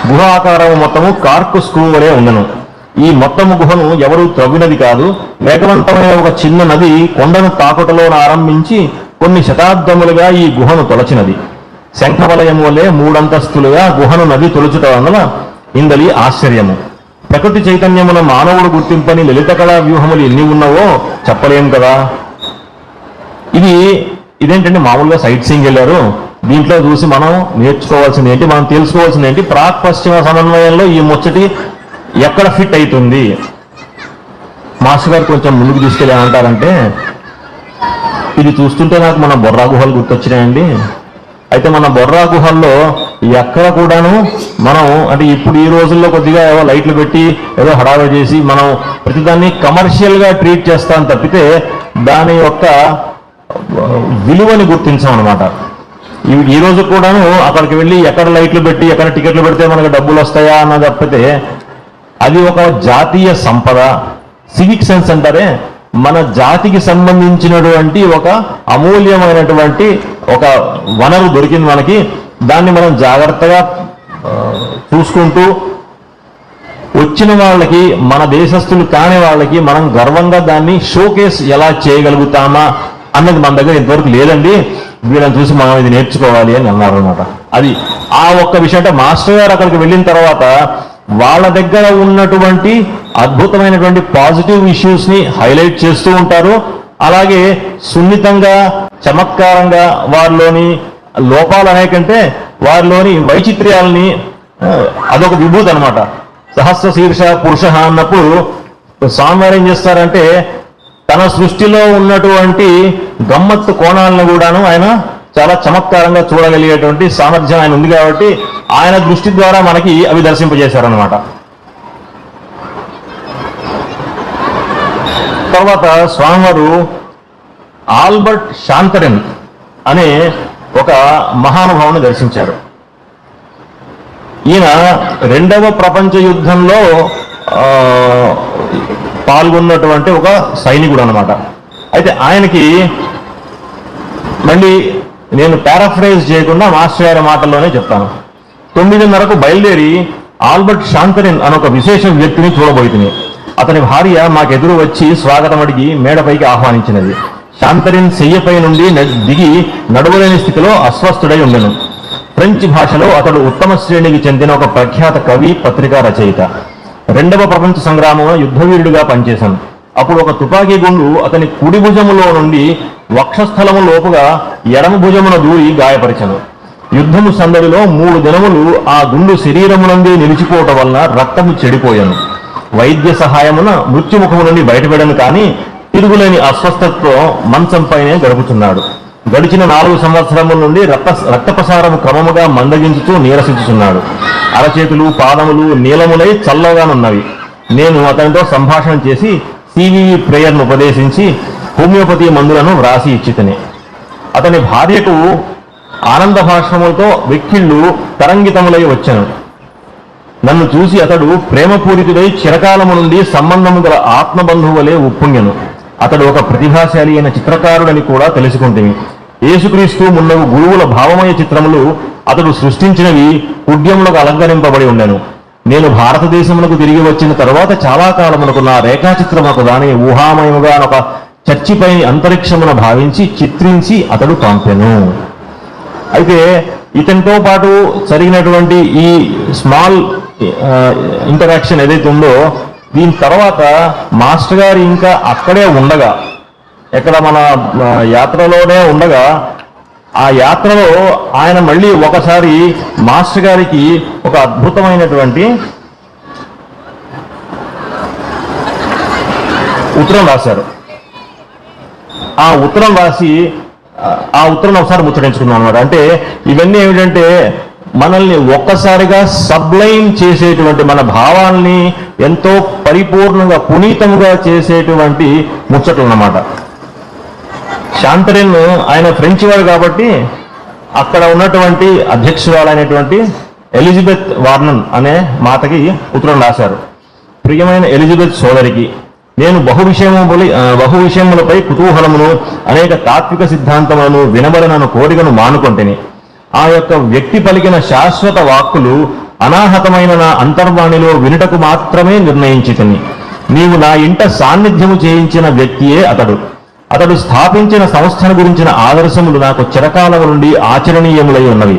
గుహ ఆకారము మొత్తము కార్కు స్క్రూ వలె ఉండను. ఈ మొత్తము గుహను ఎవరూ త్రవ్వినది కాదు. వేగవంతమైన ఒక చిన్న నది కొండను తాకుటలో ఆరంభించి కొన్ని శతాబ్దములుగా ఈ గుహను తొలచినది. శంఖవలయము వలె 3 అంతస్తులుగా గుహను నది తొలుచుట వలన ఇందలి ఆశ్చర్యము. ప్రకృతి చైతన్యమున మానవుడు గుర్తింపని లలిత కళా వ్యూహములు ఎన్ని ఉన్నవో చెప్పలేం కదా. ఇదేంటంటే మామూలుగా సైట్ సీయింగ్ వెళ్ళారు. దీంట్లో చూసి మనం నేర్చుకోవాల్సింది ఏంటి, మనం తెలుసుకోవాల్సింది ఏంటి, ప్రాక్ పశ్చిమ సమన్వయంలో ఈ ముచ్చటి ఎక్కడ ఫిట్ అవుతుంది. మాస్టర్ గారు కొంచెం ముందుకు తీసుకెళ్ళి ఏమంటారంటే, ఇది చూస్తుంటే నాకు మన బొర్రా గుహలు గుర్తొచ్చినాయండి. అయితే మన బొర్రా గుహల్లో ఎక్కడ కూడాను మనం అంటే ఇప్పుడు ఈ రోజుల్లో కొద్దిగా ఏవో లైట్లు పెట్టి ఏదో హడావిడి చేసి మనం ప్రతిదాన్ని కమర్షియల్గా ట్రీట్ చేస్తాం తప్పితే దాని యొక్క విలువని గుర్తించాం అనమాట. ఈ రోజు కూడాను అక్కడికి వెళ్ళి ఎక్కడ లైట్లు పెట్టి ఎక్కడ టికెట్లు పెడితే మనకు డబ్బులు వస్తాయా అన్న తప్పితే అది ఒక జాతీయ సంపద, సివిక్ సెన్స్ అంటారే, మన జాతికి సంబంధించినటువంటి ఒక అమూల్యమైనటువంటి ఒక వనరు దొరికింది మనకి. దాన్ని మనం జాగ్రత్తగా చూసుకుంటూ వచ్చిన వాళ్ళకి, మన దేశస్తులు కాని వాళ్ళకి మనం గర్వంగా దాన్ని షోకేస్ ఎలా చేయగలుగుతామా అన్నది మన దగ్గర ఇంతవరకు లేదండి, వీళ్ళని చూసి మనం ఇది నేర్చుకోవాలి అని అన్నారు అనమాట. అది ఆ ఒక్క విషయం. అంటే మాస్టర్ గారు అక్కడికి వెళ్ళిన తర్వాత వాళ్ళ దగ్గర ఉన్నటువంటి అద్భుతమైనటువంటి పాజిటివ్ ఇష్యూస్ ని హైలైట్ చేస్తూ ఉంటారు. అలాగే సున్నితంగా, చమత్కారంగా వారిలోని లోపాలు అనేకంటే వారిలోని వైచిత్ర్యాలని, అదొక విభూతి అనమాట. సహస్ర శీర్ష పురుష అన్నప్పుడు స్వామివారు ఏం చేస్తారంటే తన సృష్టిలో ఉన్నటువంటి గమ్మత్తు కోణాలను కూడాను ఆయన చాలా చమత్కారంగా చూడగలిగేటువంటి సామర్థ్యం ఆయన ఉంది కాబట్టి ఆయన దృష్టి ద్వారా మనకి అవి దర్శింపజేశారనమాట. తర్వాత స్వామివారు ఆల్బర్ట్ షాంతరిన్ అనే ఒక మహానుభావుని దర్శించారు. ఈయన 2వ ప్రపంచ యుద్ధంలో పాల్గొన్నటువంటి ఒక సైనికుడు అనమాట. అయితే ఆయనకి మళ్ళీ నేను పారాఫ్రైజ్ చేయకుండా మాస్టర్ గారి మాటల్లోనే చెప్తాను. 9:30కు బయలుదేరి ఆల్బర్ట్ షాంతరిన్ అనే ఒక విశేష వ్యక్తిని చూడబోయింది. అతని భార్య మాకెదురు వచ్చి స్వాగతం అడిగి మేడపైకి ఆహ్వానించినది. షాంతరిన్ శయ్యపై నుండి దిగి నడవలేని స్థితిలో అస్వస్థుడై ఉండెను. ఫ్రెంచ్ భాషలో అతడు ఉత్తమ శ్రేణికి చెందిన ఒక ప్రఖ్యాత కవి, పత్రికా రచయిత. 2వ ప్రపంచ సంగ్రామంలో యుద్ధవీరుడిగా పనిచేశాను. అప్పుడు ఒక తుపాకీ గుండు అతని కుడి భుజములో నుండి వక్షస్థలము లోపుగా ఎడమ భుజమున దూరి గాయపరిచను. యుద్ధము సందడిలో 3 దినములు ఆ గుండు శరీరమునందే నిలిచిపోవటం వలన రక్తము చెడిపోయాను. వైద్య సహాయమున మృత్యుముఖము నుండి బయటపడను కానీ తిరుగులేని అస్వస్థతతో మంచంపైనే గడుపుతున్నాడు. గడిచిన 4 సంవత్సరముల నుండి రక్త ప్రసారము క్రమముగా మందగించుతూ నీరసించుచున్నాడు. అరచేతులు, పాదములు నీలములై చల్లగానున్నవి. నేను అతనితో సంభాషణ చేసి సివివి ప్రేయర్ను ఉపదేశించి హోమియోపతి మందులను వ్రాసి ఇచ్చితని. అతని భార్యకు ఆనంద భాషములతో వెక్కిళ్ళు తరంగితములై వచ్చాను. నన్ను చూసి అతడు ప్రేమపూరితుడై చిరకాలము నుండి సంబంధము గల ఆత్మబంధువులే ఉప్పొంగెను. అతడు ఒక ప్రతిభాశాలి అయిన చిత్రకారుడని కూడా తెలుసుకుంటుంది. యేసుక్రీస్తు మున్నగు గురువుల భావమయ చిత్రములు అతడు సృష్టించినవి కుడ్యములకు అలంకరింపబడి ఉండెను. నేను భారతదేశమునకు తిరిగి వచ్చిన తర్వాత చాలా కాలమునకు నా రేఖాచిత్రమునకు దానిని ఊహామయముగా ఒక చర్చిపై అంతరిక్షమున భావించి చిత్రించి అతడు పంపెను. అయితే ఇతనితో పాటు జరిగినటువంటి ఈ స్మాల్ ఇంటరాక్షన్ ఏదైతే ఉందో, దీని తర్వాత మాస్టర్ గారు ఇంకా అక్కడే ఉండగా, ఎక్కడ మన యాత్రలోనే ఉండగా, ఆ యాత్రలో ఆయన మళ్ళీ ఒకసారి మాస్టర్ గారికి ఒక అద్భుతమైనటువంటి ఉత్తరం రాశారు. ఆ ఉత్తరం రాసి ఆ ఉత్తరం ఒకసారి ముచ్చటించుకున్నాం అనమాట. అంటే ఇవన్నీ ఏమిటంటే మనల్ని ఒక్కసారిగా సబ్లైమ్ చేసేటువంటి, మన భావాల్ని ఎంతో పరిపూర్ణంగా పునీతముగా చేసేటువంటి ముచ్చట్లు అన్నమాట. షాంతరిన్ ఆయన ఫ్రెంచ్ వాడు కాబట్టి అక్కడ ఉన్నటువంటి అధ్యక్షురాలైనటువంటి ఎలిజబెత్ వార్నన్ అనే మాతకి ఉత్తరం రాశారు. ప్రియమైన ఎలిజబెత్ సోదరికి, నేను బహు విషయములపై కుతూహలమును అనేక తాత్విక సిద్ధాంతములను వినబడనను కోరికను మానుకొంటిని. ఆ యొక్క వ్యక్తి పలికిన శాశ్వత వాక్కులు అనాహతమైన నా అంతర్వాణిలో వినుటకు మాత్రమే నిర్ణయించితిని. నీవు నా ఇంట సాన్నిధ్యము చేయించిన వ్యక్తియే అతడు. అతడు స్థాపించిన సంస్థను గురించిన ఆదర్శములు నాకు చిరకాలము నుండి ఆచరణీయములై ఉన్నవి.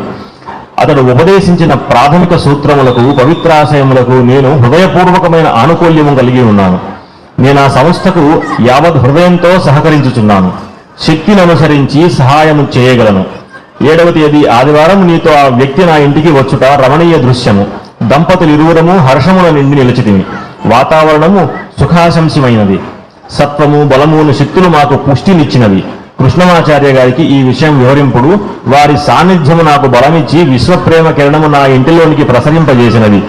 అతడు ఉపదేశించిన ప్రాథమిక సూత్రములకు, పవిత్రాశయములకు నేను హృదయపూర్వకమైన ఆనుకూల్యము కలిగి ఉన్నాను. నేను ఆ సంస్థకు యావత్ హృదయంతో సహకరించుచున్నాను. శక్తిని అనుసరించి సహాయము చేయగలను. 7వ తేదీ ఆదివారం నీతో ఆ వ్యక్తి నా ఇంటికి వచ్చుట రమణీయ దృశ్యము. దంపతులు ఇరువురము హర్షముల నిండి నిలిచితివి. వాతావరణము సుఖాశంసిమైనది. సత్వము, బలమును శక్తులు మాకు పుష్టినిచ్చినవి. కృష్ణమాచార్య గారికి ఈ విషయం వివరింపుడు వారి సాన్నిధ్యము నాకు బలమిచ్చి విశ్వప్రేమ కిరణము నా ఇంటిలోనికి ప్రసరింపజేసినది.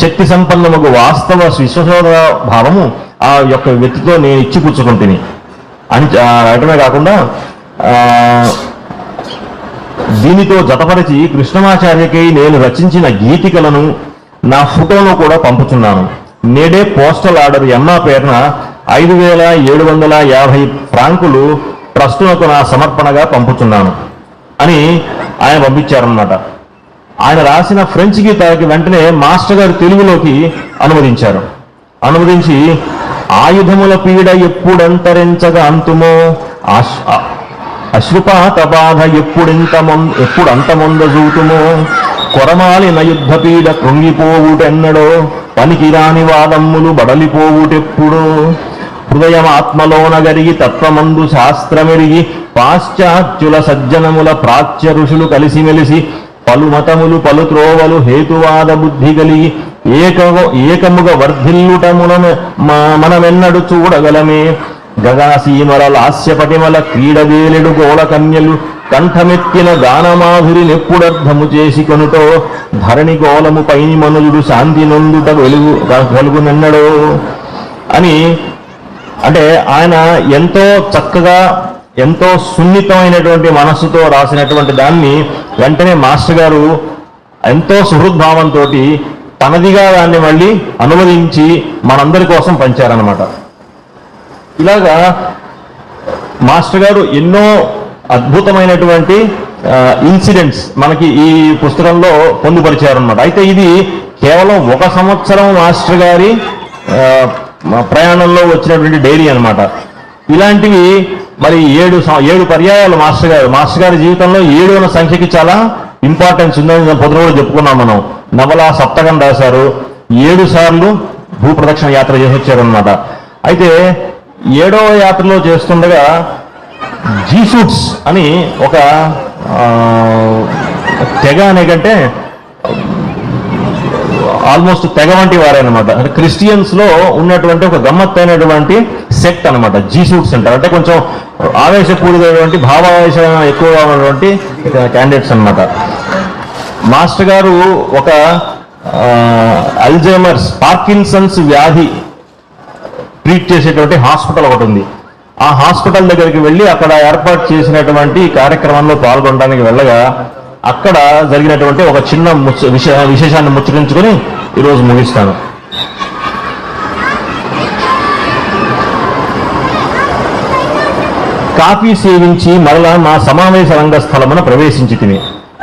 శక్తి సంపన్నముకు వాస్తవ విశ్వసోదర భావము ఆ యొక్క వ్యక్తితో నేను ఇచ్చిపుచ్చుకుంటుని అని రాయటమే కాకుండా దీనితో జతపరిచి కృష్ణమాచార్యకై నేను రచించిన గీతికలను నా ఫోటోను కూడా పంపుచున్నాను. నేడే పోస్టల్ ఆర్డర్ ఎమ్మా పేరున 5,750 ఫ్రాంకులు ట్రస్టులకు నా సమర్పణగా పంపుతున్నాను అని ఆయన పంపించారన్నమాట. ఆయన రాసిన ఫ్రెంచ్ గీతాలకి వెంటనే మాస్టర్ గారు తెలుగులోకి అనువదించారు. అనువదించి ఆయుధముల పీడ ఎప్పుడంతరించగా అంతుమో, అశ్రుపాత బాధ ఎప్పుడు అంతమొంద చూతుమో, కొరమాలిన యుద్ధ పీడ కృంగిపోవుటెన్నడో, పనికిరాని వాదమ్ములు బడలిపోవుటెప్పుడో, హృదయమాత్మలోన గరిగి తత్వమందు శాస్త్రమెరిగి పాశ్చాత్యుల సజ్జనముల ప్రాచ్య ఋషులు కలిసిమెలిసి పలు మతములు పలు త్రోవలు హేతువాద బుద్ధి కలిగి ఏకముగా వర్ధిల్లుటములను మనమెన్నడు చూడగలమే. గగనసీమల లాస్యపటిమల క్రీడవేలెడు గోళ కన్యలు కంఠమెత్తిన గానమాధురి నెప్పుడర్థము చేసి కొనుటో, ధరణి గోళము పైని మనులుడు శాంతి నొందుట వెలుగునెన్నడో అని. అంటే ఆయన ఎంతో చక్కగా ఎంతో సున్నితమైనటువంటి మనస్సుతో రాసినటువంటి దాన్ని వెంటనే మాస్టర్ గారు ఎంతో సుహృద్భావంతో తనదిగా దాన్ని మళ్ళీ అనువదించి మనందరి కోసం పంచారనమాట. ఇలాగా మాస్టర్ గారు ఎన్నో అద్భుతమైనటువంటి ఇన్సిడెంట్స్ మనకి ఈ పుస్తకంలో పొందుపరిచారనమాట. అయితే ఇది కేవలం 1 సంవత్సరం మాస్టర్ గారి ప్రయాణంలో వచ్చినటువంటి డైరీ అనమాట. ఇలాంటివి మరి 7 పర్యాయాలు మాస్టర్ గారి జీవితంలో 7వ సంఖ్యకి చాలా ఇంపార్టెన్స్ ఉందని పొద్దున కూడా చెప్పుకున్నాం మనం. నవల సప్తకం రాశారు, 7 సార్లు భూప్రదక్షిణ యాత్ర చేసి వచ్చారనమాట. అయితే 7వ యాత్రలో చేస్తుండగా జీసూట్స్ అని ఒక తెగ అనేకంటే ఆల్మోస్ట్ తెగ వంటి వారనమాట. అంటే క్రిస్టియన్స్ లో ఉన్నటువంటి ఒక గమ్మత్తైనటువంటి సెక్ట్ అనమాట జీసూట్స్ అంటారు. అంటే కొంచెం ఆవేశపూరితమైనటువంటి భావావేశం ఎక్కువగా ఉన్నటువంటి క్యాండిడేట్స్ అనమాట. మాస్టర్ గారు ఒక అల్జైమర్స్ పార్కిన్సన్స్ వ్యాధి ట్రీట్ చేసేటువంటి హాస్పిటల్ ఒకటి ఉంది. ఆ హాస్పిటల్ దగ్గరికి వెళ్ళి అక్కడ ఏర్పాటు చేసినటువంటి కార్యక్రమంలో పాల్గొనడానికి వెళ్ళగా అక్కడ జరిగినటువంటి ఒక చిన్న విశేషాన్ని ముచ్చరించుకొని ఈరోజు ముగిస్తాను. కాఫీ సేవించి మరలా మా సమావేశ రంగస్థలమున ప్రవేశించి తిని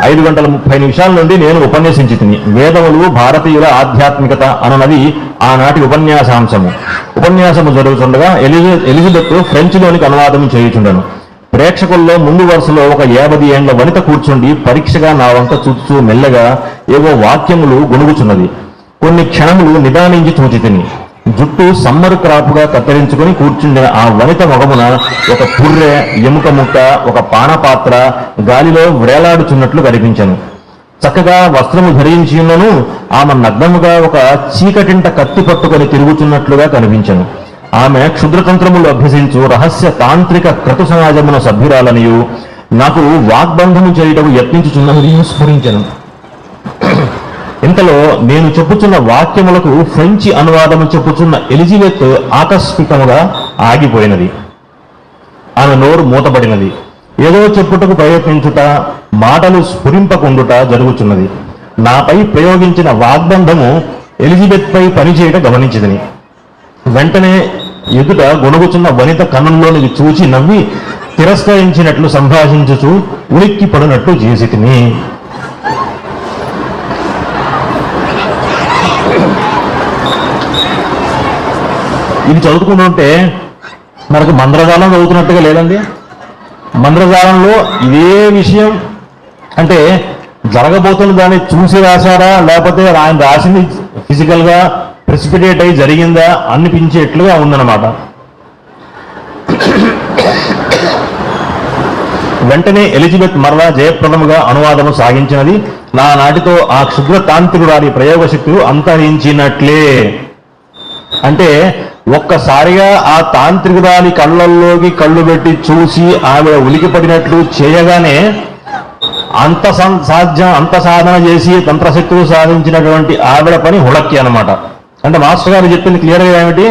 5:30 నుండి నేను ఉపన్యసించి తిని. వేదములు భారతీయుల ఆధ్యాత్మికత అన్నది ఆనాటి ఉపన్యాసము జరుగుతుండగా ఎలిజబెత్ ఫ్రెంచ్లోనికి అనువాదం చేయుచుండను. ప్రేక్షకుల్లో ముందు వరుసలో ఒక 50 ఏండ్ల వనిత కూర్చుండి పరీక్షగా నా వంక చూస్తూ మెల్లగా ఏవో వాక్యములు గొనుగుచున్నది. కొన్ని క్షణములు నిదానించి చూచి తిని. జుట్టు సమ్మరు క్రాపుగా కత్తిరించుకుని కూర్చుండిన ఆ వనిత మొగమున ఒక పుర్రె, ఎముక ముక్క, ఒక పానపాత్ర గాలిలో వ్రేలాడుచున్నట్లు కనిపించను. చక్కగా వస్త్రము ధరించి ఉన్నను ఆమె నగ్నముగా ఒక చీకటింట కత్తి పట్టుకొని తిరుగుచున్నట్లుగా కనిపించను. ఆమె క్షుద్రతంత్రములు అభ్యసించు రహస్య తాంత్రిక క్రతు సమాజమున సభ్యురాలనియు నాకు వాగ్బంధము చేయటకు యత్నించుచున్నది స్ఫురించను. ఇంతలో నేను చెప్పుచున్న వాక్యములకు ఫ్రెంచి అనువాదము చెప్పుచున్న ఎలిజబెత్ ఆకస్మికముగా ఆగిపోయినది. ఆమె నోరు మూతపడినది. ఏదో చెప్పుటకు ప్రయత్నించుట, మాటలు స్ఫురింపకుండుట జరుగుచున్నది. నాపై ప్రయోగించిన వాగ్బంధము ఎలిజబెత్ పై పనిచేయట గమనించిదని. వెంటనే ఎదుట గొనుగుచున్న వనిత కన్నుల్లోనికి చూచి నవ్వి తిరస్కరించినట్లు సంభాషించుచు ఉలిక్కి పడినట్లు చేసి తిని. ఇది చదువుకుంటుంటే మనకు మంత్రజాలం చదువుతున్నట్టుగా లేదండి. మంత్రజాలంలో ఇదే విషయం అంటే జరగబోతున్న దాన్ని చూసి రాశారా లేకపోతే ఆయన రాసింది ఫిజికల్గా ప్రెసిపిటేట్ అయి జరిగిందా అనిపించేట్లుగా ఉందన్నమాట. వెంటనే ఎలిజబెత్ మరలా జయప్రదముగా అనువాదము సాగించినది. నా నాటితో ఆ క్షుద్ర తాంత్రికురాలి ప్రయోగ శక్తులు అంతరించినట్లే. అంటే ఒక్కసారిగా ఆ తాంత్రికురాలి కళ్ళల్లోకి కళ్ళు పెట్టి చూసి ఆవిడ ఉలికిపడినట్లు చేయగానే అంత సాధన చేసి తంత్రశక్తులు సాధించినటువంటి ఆవిడ పని హుళక్కి అనమాట. అంటే మాస్టర్ గారు చెప్పింది క్లియర్గా ఏమిటి,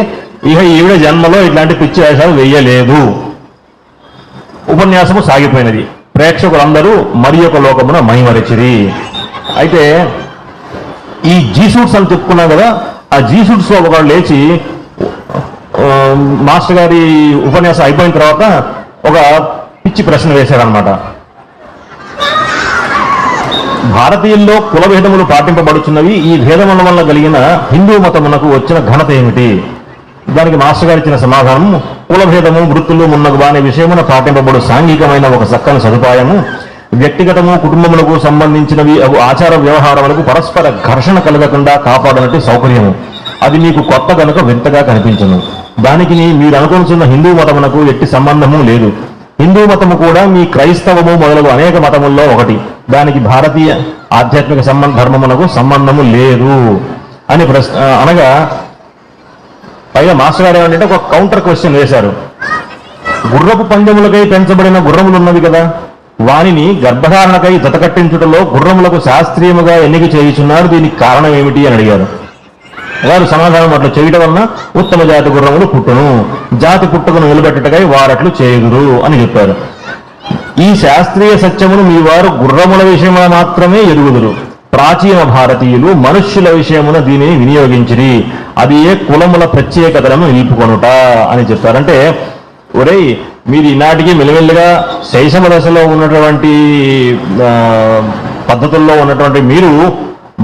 ఇక ఈవిడ జన్మలో ఇట్లాంటి పిచ్చి వేషాలు వేయలేదు. ఉపన్యాసము సాగిపోయినది. ప్రేక్షకులందరూ మరి ఒక లోకమున మైమరిచిరి. అయితే ఈ జీసూట్స్ అని చెప్పుకున్నాం కదా, ఆ జీసుడ్స్ లో ఒకడు లేచి మాస్టర్ గారి ఉపన్యాసం అయిపోయిన తర్వాత ఒక పిచ్చి ప్రశ్న వేశాడనమాట. భారతీయుల్లో కుల భేదములు పాటింపబడుచున్నవి, ఈ భేదముల వల్ల కలిగిన హిందూ మతమునకు వచ్చిన ఘనత ఏమిటి? దానికి మాస్టర్ గారు ఇచ్చిన సమాధానం, కుల భేదము వృత్తులు మున్నగు అనే విషయమున పాటింపబడు సాంఘికమైన ఒక చక్కని సదుపాయము వ్యక్తిగతము కుటుంబములకు సంబంధించినవి ఆచార వ్యవహారములకు పరస్పర ఘర్షణ కలగకుండా కాపాడనట్టు సౌకర్యము. అది మీకు కొత్త కనుక వింతగా కనిపించను. దానికి మీరు అనుకుంటున్న హిందూ మతమునకు ఎట్టి సంబంధము లేదు. హిందూ మతము కూడా మీ క్రైస్తవము మొదలగు అనేక మతముల్లో ఒకటి. దానికి భారతీయ ఆధ్యాత్మిక ధర్మమునకు సంబంధము లేదు అని అనగా పైగా మాస్టర్ గారు ఏమంటే ఒక కౌంటర్ క్వశ్చన్ వేశారు. గుర్రపు పందెములకై పెంచబడిన గుర్రములు ఉన్నవి కదా, వానిని గర్భధారణకై జతకట్టించుటలో గుర్రములకు శాస్త్రీయముగా ఎన్నిక చేయుచున్నారు, దీనికి కారణం ఏమిటి అని అడిగారు. వారు సమాధానం అట్లు చేయటం వలన ఉత్తమ జాతి గుర్రములు పుట్టును, జాతి పుట్టుకను నిలబెట్టటకై వారట్లు చేయుదురు అని చెప్పారు. ఈ శాస్త్రీయ సత్యమును మీ వారు గుర్రముల విషయమున మాత్రమే ఎరుగుదురు. ప్రాచీన భారతీయులు మనుష్యుల విషయమున దీనిని వినియోగించిరి, అది ఏ కులముల ప్రత్యేకతలను నిలుపుకొనుట అని చెప్పారంటే, ఒరేయ్ మీరు ఈనాటికి మెల్లమెల్లిగా శైశవ దశలో ఉన్నటువంటి పద్ధతుల్లో ఉన్నటువంటి మీరు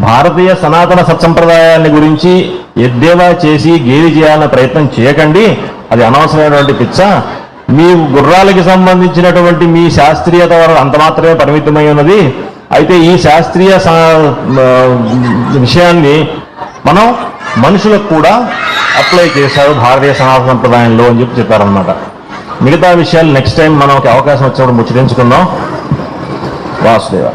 భారతీయ సనాతన సత్సంప్రదాయాన్ని గురించి ఎద్దేవా చేసి గేలి చేయాలన్న ప్రయత్నం చేయకండి, అది అనవసరమైనటువంటి పిచ్చ. మీ గుర్రాలకి సంబంధించినటువంటి మీ శాస్త్రీయత అంత మాత్రమే పరిమితమై ఉన్నది. అయితే ఈ శాస్త్రీయ విషయాన్ని మనం మనుషులకు కూడా అప్లై చేశారు భారతీయ సనాతన సంప్రదాయంలో అని చెప్పారనమాట. మిగతా విషయాలు నెక్స్ట్ టైం మనం ఒక అవకాశం వచ్చినప్పుడు ముచ్చరించుకుందాం. వాసుదేవ.